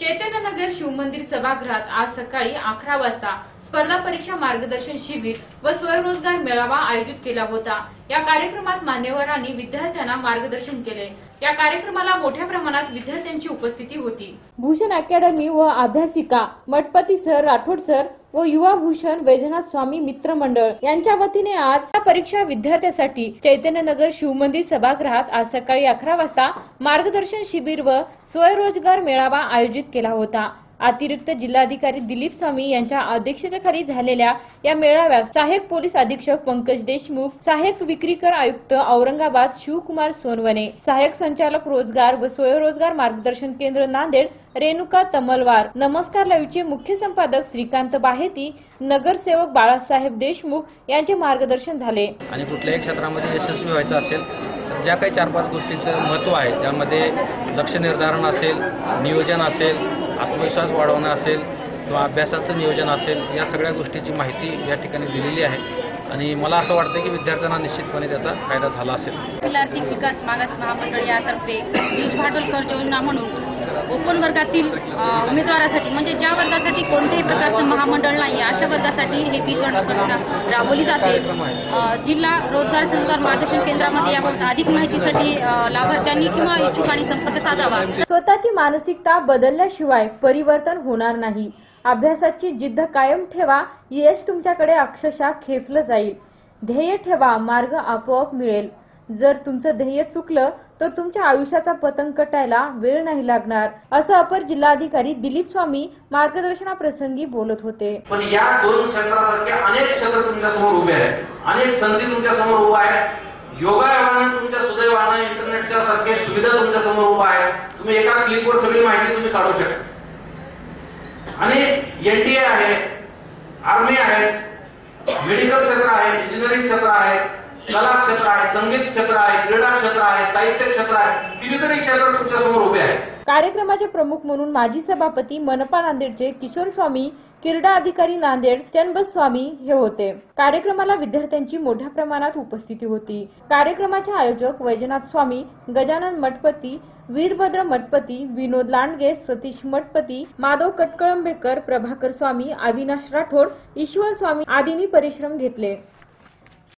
चैतन्यनगर शिवमंदिर सभागृहात आज सकाळी 11 वाजता स्पर्धा परीक्षा मार्गदर्शन शिबिर व स्वयंरोजगार मेळावा आयोजित केला होता। या कार्यक्रमात मान्यवरांनी विद्यार्थ्यांना मार्गदर्शन केले। या कार्यक्रमाला मोठ्या प्रमाणात विद्यार्थ्यांची उपस्थिती होती। भूषण अकॅडमी व अभ्यासिका मठपती सर, राठोड सर व युवा भूषण वैजनाथ स्वामी मित्र मंडळ यांच्या वतीने आज परीक्षा विद्यार्थ्यांसाठी चैतन्यनगर शिवमंदिर सभागृहात आज सकाळी 11 वाजता मार्गदर्शन शिबिर व स्वयंरोजगार मेळावा आयोजित केला होता। अतिरिक्त जिल्हाधिकारी दिलीप स्वामी यांच्या अध्यक्षतेखाली झालेल्या या मेळाव्यात सहाय्यक पोलीस अधीक्षक पंकज देशमुख, सहाय्यक विक्रीकर आयुक्त औरंगाबाद शिवकुमार सोनवणे, सहाय्यक संचालक रोजगार व स्वयंरोजगार मार्गदर्शन केंद्र नांदेड रेणुका तमलवार, नमस्कार लाईव्हचे मुख्य संपादक श्रीकांत बाहेती, नगरसेवक बाळासाहेब देशमुख यांचे मार्गदर्शन झाले। आणि कुठल्याही क्षेत्रामध्ये यशस्वी व्हायचं असेल तर ज्या काही 4-5 गोष्टींचं महत्त्व आहे त्यामध्ये लक्ष्य निर्धारण असेल, नियोजन असेल, आत्मविश्वास वाढवणं असेल किंवा अभ्यासाचं नियोजन असेल, या सगळ्या गोष्टींची माहिती या ठिकाणी दिलेली आहे आणि मला असं वाटतं की विद्यार्थ्यांना निश्चितपणे त्याचा फायदा झाला असेल। आर्थिक विकास मागास महामंडळ यातर्फे वीज भांडवल कर्ज योजना म्हणून ओपन वर्गातील उमेदवारासाठी म्हणजे ज्या वर्गासाठी कोणत्याही प्रकारचं महामंडळ नाही अशा वर्गासाठी हे वीज भांडवल योजना राबवली जाते। जिल्हा रोजगार संस्कार मार्गदर्शन केंद्रामध्ये याबाबत अधिक माहितीसाठी लाभार्थ्यांनी किंवा इच्छुकांनी संपर्क साधावा। स्वतःची मानसिकता बदलल्याशिवाय परिवर्तन होणार नाही। अभ्यासाची जिद्द कायम ठेवा, यश तुमच्याकडे अक्षरशः खेचलं जाईल। ध्येय ठेवा, मार्ग आपोआप मिळेल। जर तुमचं ध्येय चुकलं तर तुमच्या आयुष्याचा पतंग कटायला वेळ नाही लागणार, असं अपर जिल्हाधिकारी दिलीप स्वामी मार्गदर्शनाप्रसंगी बोलत होते। पण या दोन क्षेत्रासारखे अनेक क्षेत्र तुमच्या समोर उभे आहेत, अनेक संधी तुमच्या समोर उभा आहेत। योगायोगाने तुमच्या सुदैवाने इंटरनेटच्या सारखे सुविधा तुमच्या समोर उभा आहे। तुम्ही एका क्लिकवर सगळी माहिती तुम्ही काढू शकता। आणि एनडीए आहे, आर्मी आहे, मेडिकल क्षेत्र आहे, इंजिनिअरिंग क्षेत्र आहे, कला क्षेत्र आहे, संगीत क्षेत्र आहे, क्रीडा क्षेत्र आहे, साहित्य क्षेत्र आहे, कितीतरी क्षेत्र तुमच्या समोर उभे आहेत। कार्यक्रमाचे प्रमुख म्हणून माजी सभापती मनपा नांदेडचे किशोर स्वामी, क्रीडा अधिकारी नांदेड चन्नबस स्वामी हे होते। कार्यक्रमाला विद्यार्थ्यांची मोठ्या प्रमाणात उपस्थिती होती। कार्यक्रमाचे आयोजक वैजनाथ स्वामी, गजानन मठपती, वीरभद्र मठपती, विनोद लांडगे, सतीश मठपती, माधव कटकळंबेकर, प्रभाकर स्वामी, अविनाश राठोड, ईश्वर स्वामी आदींनी परिश्रम घेतले।